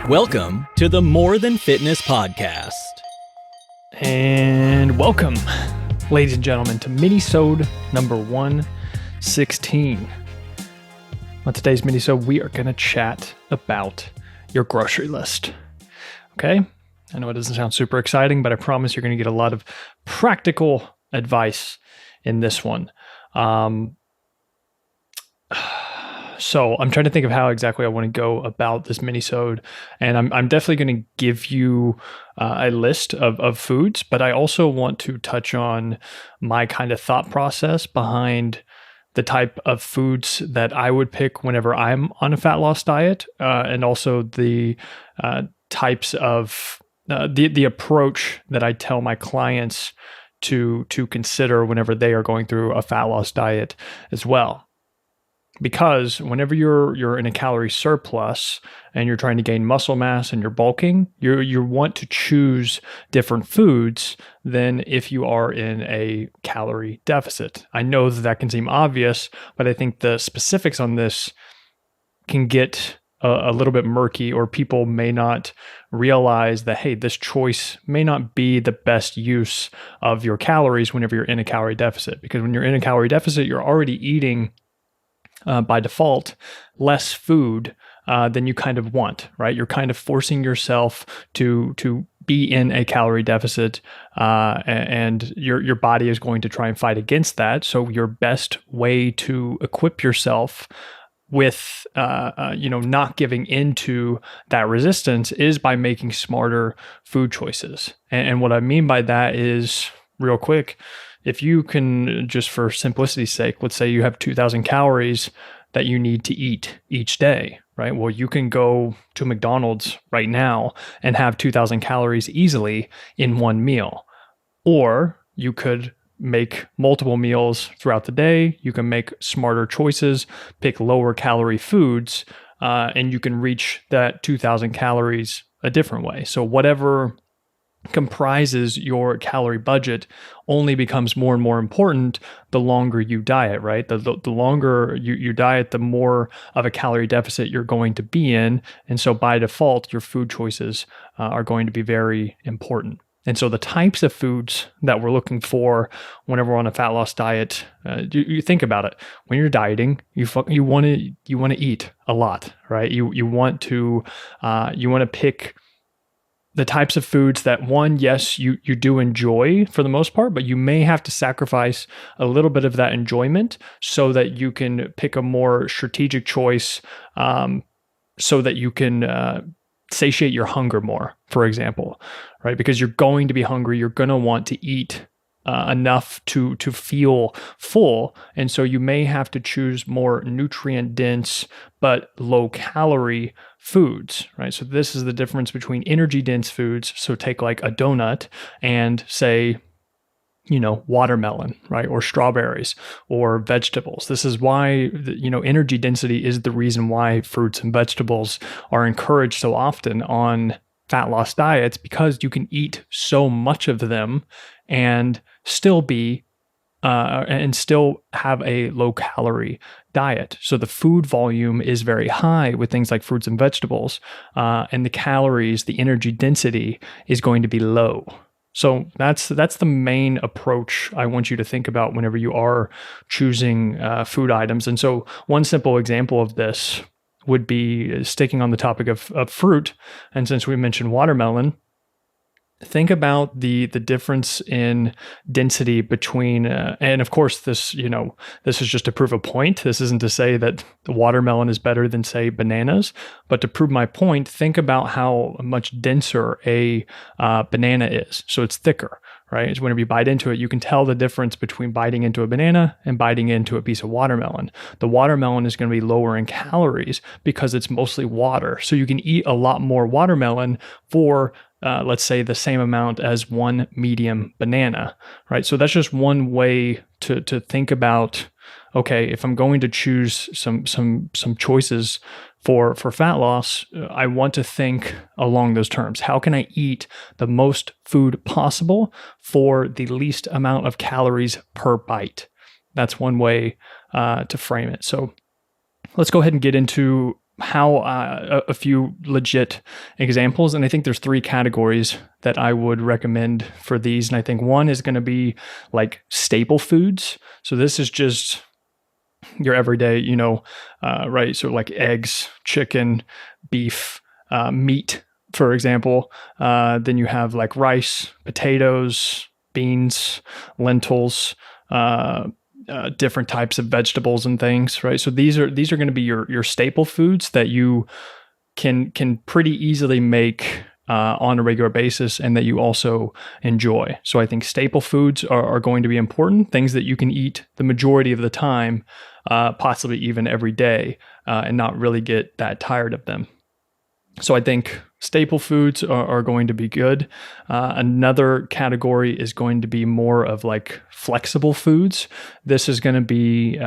Welcome to the More Than Fitness podcast. And welcome, ladies and gentlemen, to Minisode number 116. On today's Minisode, we are going to chat about your grocery list. Okay? I know it doesn't sound super exciting, but I promise you're going to get a lot of practical advice in this one. So I'm trying to think of how exactly I want to go about this minisode, and I'm definitely going to give you a list of foods, but I also want to touch on my kind of thought process behind the type of foods that I would pick whenever I'm on a fat loss diet, and also the types of the approach that I tell my clients to consider whenever they are going through a fat loss diet as well. Because whenever you're in a calorie surplus and you're trying to gain muscle mass and you're bulking, you want to choose different foods than if you are in a calorie deficit. I know that can seem obvious, but I think the specifics on this can get a little bit murky, or people may not realize that, hey, this choice may not be the best use of your calories whenever you're in a calorie deficit. Because when you're in a calorie deficit, you're already eating by default, less food than you kind of want, right? You're kind of forcing yourself to be in a calorie deficit, and your body is going to try and fight against that. So your best way to equip yourself with, not giving into that resistance is by making smarter food choices. And what I mean by that is, real quick, if you can, just for simplicity's sake, let's say you have 2,000 calories that you need to eat each day, right? Well, you can go to McDonald's right now and have 2,000 calories easily in one meal. Or you could make multiple meals throughout the day. You can make smarter choices, pick lower calorie foods, and you can reach that 2,000 calories a different way. So whatever comprises your calorie budget only becomes more and more important the longer you diet, right? The longer you diet, the more of a calorie deficit you're going to be in. And so by default, your food choices are going to be very important. And so the types of foods that we're looking for whenever we're on a fat loss diet, you think about it. When you're dieting, you want to eat a lot, right? You want to pick the types of foods that, one, yes, you do enjoy for the most part, but you may have to sacrifice a little bit of that enjoyment so that you can pick a more strategic choice, so that you can satiate your hunger more, for example, right? Because you're going to be hungry, you're going to want to eat enough to feel full. And so you may have to choose more nutrient dense but low calorie foods, right? So this is the difference between energy dense foods. So take like a donut and say, watermelon, right? Or strawberries or vegetables. This is why, energy density is the reason why fruits and vegetables are encouraged so often on fat loss diets, because you can eat so much of them and still have a low calorie diet. So the food volume is very high with things like fruits and vegetables, and the calories, the energy density is going to be low. So that's the main approach I want you to think about whenever you are choosing food items. And so one simple example of this would be sticking on the topic of fruit. And since we mentioned watermelon, think about the difference in density between, and of course this is just to prove a point. This isn't to say that the watermelon is better than, say, bananas, but to prove my point, think about how much denser a banana is. So it's thicker, right? So whenever you bite into it, you can tell the difference between biting into a banana and biting into a piece of watermelon. The watermelon is going to be lower in calories because it's mostly water. So you can eat a lot more watermelon for let's say the same amount as one medium banana, right? So that's just one way to think about, okay, if I'm going to choose some choices for fat loss, I want to think along those terms. How can I eat the most food possible for the least amount of calories per bite? That's one way to frame it. So let's go ahead and get into how a few legit examples. And I think there's 3 categories that I would recommend for these. And I think one is going to be like staple foods. So this is just your everyday, right? So like eggs, chicken, beef, meat, for example. Then you have like rice, potatoes, beans, lentils, different types of vegetables and things, right? So these are going to be your staple foods that you can pretty easily make on a regular basis, and that you also enjoy. So I think staple foods are going to be important, things that you can eat the majority of the time, possibly even every day, and not really get that tired of them. So I think staple foods are going to be good. Another category is going to be more of like flexible foods. This is going to be,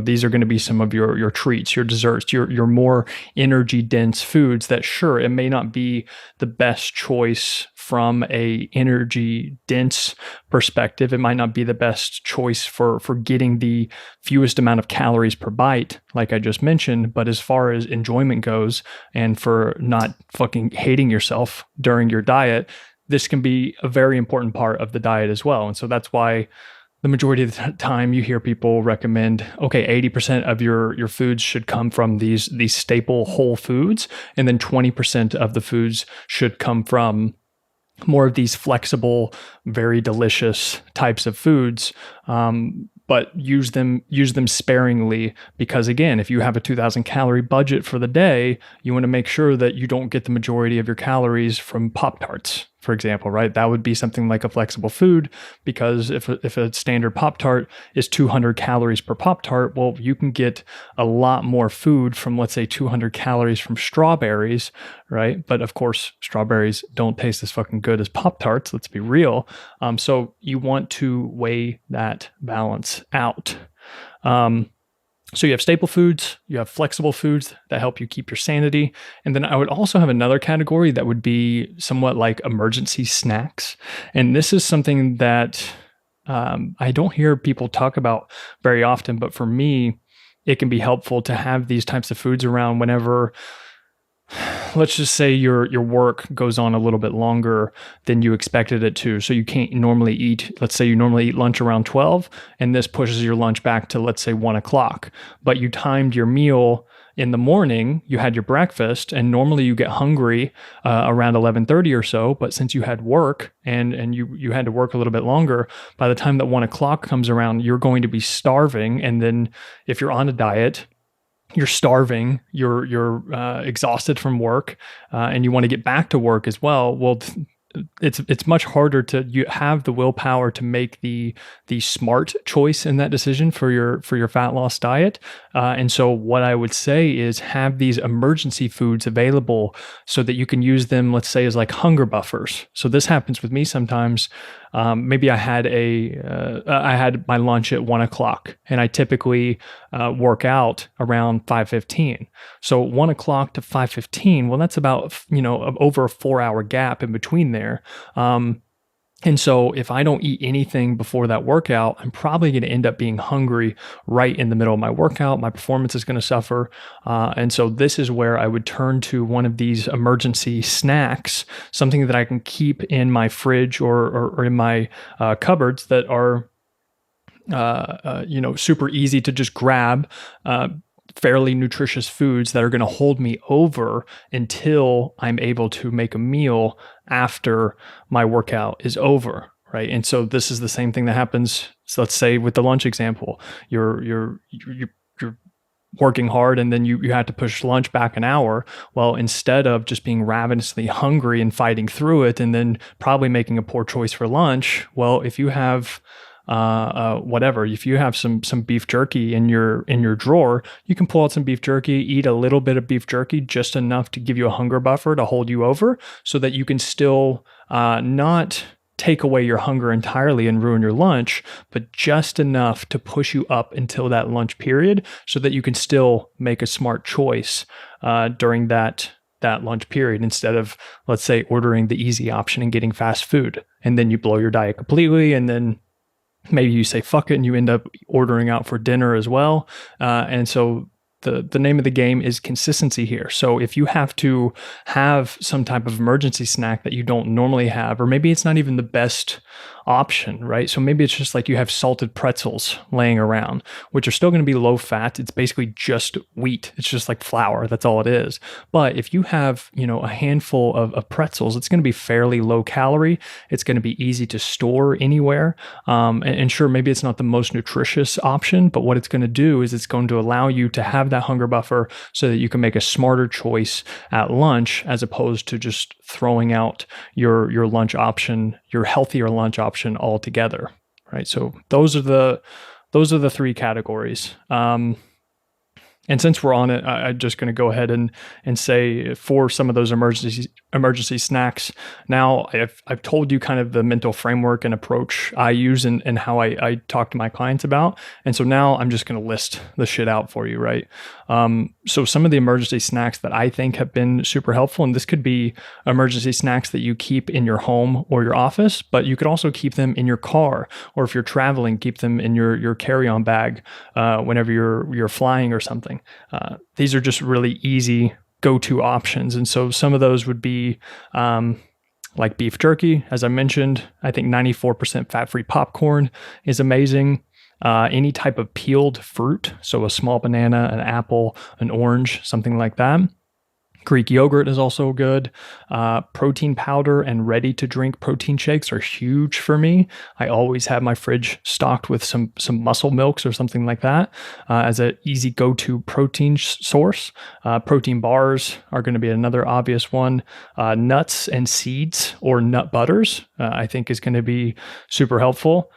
these are going to be some of your treats, your desserts, your more energy dense foods that, sure, it may not be the best choice from a energy dense perspective. It might not be the best choice for getting the fewest amount of calories per bite, like I just mentioned. But as far as enjoyment goes, and for not fucking hating yourself during your diet, this can be a very important part of the diet as well. And so that's why the majority of the time you hear people recommend, okay, 80% of your foods should come from these staple whole foods, and then 20% of the foods should come from more of these flexible, very delicious types of foods. But use them sparingly, because again, if you have a 2,000 calorie budget for the day, you want to make sure that you don't get the majority of your calories from Pop-Tarts, for example, right? That would be something like a flexible food, because if a standard Pop-Tart is 200 calories per Pop-Tart, well, you can get a lot more food from, let's say, 200 calories from strawberries, right? But of course, strawberries don't taste as fucking good as Pop-Tarts, let's be real. So you want to weigh that balance out. So you have staple foods, you have flexible foods that help you keep your sanity. And then I would also have another category that would be somewhat like emergency snacks. And this is something that I don't hear people talk about very often, but for me, it can be helpful to have these types of foods around whenever, let's just say your work goes on a little bit longer than you expected it to. So you can't normally eat, let's say you normally eat lunch around 12, and this pushes your lunch back to, let's say, 1 o'clock. But you timed your meal in the morning, you had your breakfast, and normally you get hungry around 11:30 or so. But since you had work and you had to work a little bit longer, by the time that 1 o'clock comes around, you're going to be starving. And then if you're on a diet, you're starving, you're exhausted from work, and you want to get back to work as well. Well, it's much harder you have the willpower to make the smart choice in that decision for your fat loss diet. And so what I would say is have these emergency foods available so that you can use them, let's say, as like hunger buffers. So this happens with me sometimes. Maybe I had my lunch at 1 o'clock, and I typically work out around 5:15. So 1 o'clock to 5:15, well, that's about, over a 4-hour gap in between there. And so if I don't eat anything before that workout, I'm probably going to end up being hungry right in the middle of my workout. My performance is going to suffer. And so this is where I would turn to one of these emergency snacks, something that I can keep in my fridge or in my cupboards that are, super easy to just grab, fairly nutritious foods that are going to hold me over until I'm able to make a meal after my workout is over, right? And so this is the same thing that happens. So let's say with the lunch example, you're working hard, and then you have to push lunch back an hour. Well, instead of just being ravenously hungry and fighting through it, and then probably making a poor choice for lunch, well, if you have if you have some beef jerky in your drawer, you can pull out some beef jerky, eat a little bit of beef jerky, just enough to give you a hunger buffer to hold you over, so that you can still not take away your hunger entirely and ruin your lunch, but just enough to push you up until that lunch period, so that you can still make a smart choice during that lunch period, instead of, let's say, ordering the easy option and getting fast food, and then you blow your diet completely, and then maybe you say fuck it and you end up ordering out for dinner as well. And so the name of the game is consistency here. So if you have to have some type of emergency snack that you don't normally have, or maybe it's not even the best option, right? So maybe it's just like you have salted pretzels laying around, which are still going to be low fat. It's basically just wheat. It's just like flour. That's all it is. But if you have, a handful of pretzels, it's going to be fairly low calorie. It's going to be easy to store anywhere. And sure, maybe it's not the most nutritious option, but what it's going to do is it's going to allow you to have that hunger buffer so that you can make a smarter choice at lunch, as opposed to just throwing out your lunch option, your healthier lunch option altogether, right? So those are the three categories. And since we're on it, I'm just going to go ahead and say, for some of those emergency snacks, now I've told you kind of the mental framework and approach I use and how I talk to my clients about. And so now I'm just going to list the shit out for you, right? So some of the emergency snacks that I think have been super helpful, and this could be emergency snacks that you keep in your home or your office, but you could also keep them in your car, or if you're traveling, keep them in your carry-on bag whenever you're flying or something. These are just really easy go-to options. And so some of those would be like beef jerky. As I mentioned, I think 94% fat-free popcorn is amazing. Any type of peeled fruit, so a small banana, an apple, an orange, something like that. Greek yogurt is also good. Protein powder and ready-to-drink protein shakes are huge for me. I always have my fridge stocked with some muscle milks or something like that as an easy go-to protein source. Protein bars are going to be another obvious one. Nuts and seeds or nut butters, I think, is going to be super helpful.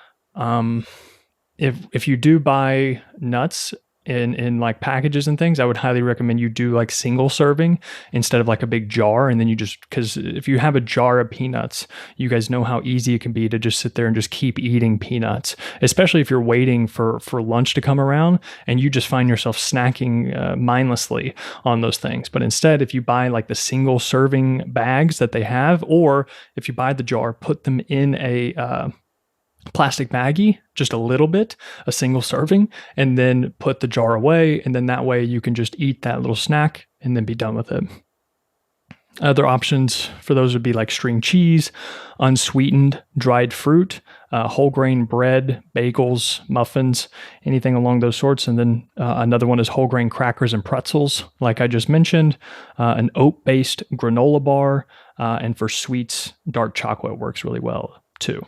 If you do buy nuts in like packages and things, I would highly recommend you do like single serving instead of like a big jar. And then because if you have a jar of peanuts, you guys know how easy it can be to just sit there and just keep eating peanuts, especially if you're waiting for lunch to come around and you just find yourself snacking mindlessly on those things. But instead, if you buy like the single serving bags that they have, or if you buy the jar, put them in a plastic baggie, just a little bit, a single serving, and then put the jar away. And then that way you can just eat that little snack and then be done with it. Other options for those would be like string cheese, unsweetened dried fruit, whole grain bread, bagels, muffins, anything along those sorts. And then another one is whole grain crackers and pretzels, like I just mentioned, an oat-based granola bar, and for sweets, dark chocolate works really well too.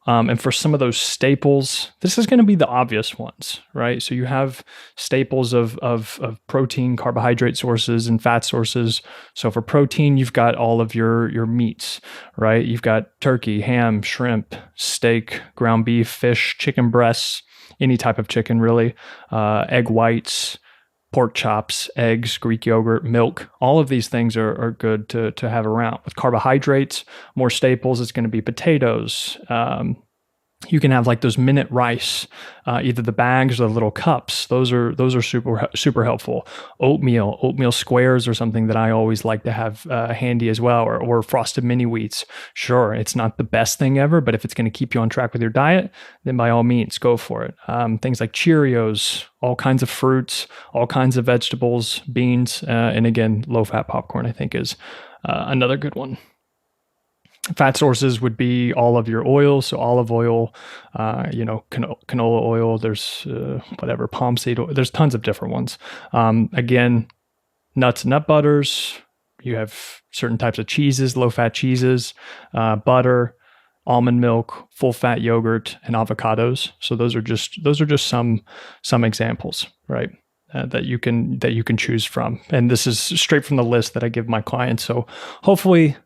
And for some of those staples, this is going to be the obvious ones, right? So you have staples of protein, carbohydrate sources, and fat sources. So for protein, you've got all of your meats, right? You've got turkey, ham, shrimp, steak, ground beef, fish, chicken breasts, any type of chicken really, egg whites, pork chops, eggs, Greek yogurt, milk. All of these things are good to have around. With carbohydrates, more staples, it's going to be potatoes. You can have like those minute rice, either the bags or the little cups. Those are super helpful. Oatmeal squares are something that I always like to have handy as well, or frosted mini wheats. Sure, it's not the best thing ever, but if it's going to keep you on track with your diet, then by all means, go for it. Things like Cheerios, all kinds of fruits, all kinds of vegetables, beans, and again, low-fat popcorn, I think, is another good one. Fat sources would be all of your oils, so olive oil, canola oil, there's palm seed oil, there's tons of different ones. Again, nuts and nut butters, you have certain types of cheeses, low-fat cheeses, butter, almond milk, full-fat yogurt, and avocados. So those are just some examples, right? That you can choose from. And this is straight from the list that I give my clients. So hopefully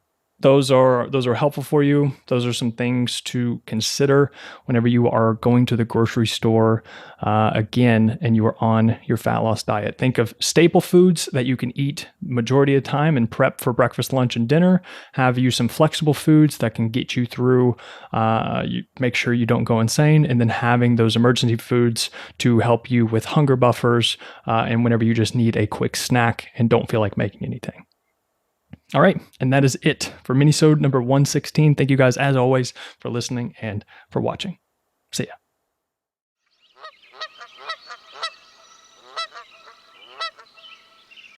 those are helpful for you. Those are some things to consider whenever you are going to the grocery store again, and you are on your fat loss diet. Think of staple foods that you can eat majority of the time and prep for breakfast, lunch, and dinner. Have you some flexible foods that can get you through, you make sure you don't go insane, and then having those emergency foods to help you with hunger buffers and whenever you just need a quick snack and don't feel like making anything. All right, and that is it for Minisode number 116. Thank you guys, as always, for listening and for watching. See ya.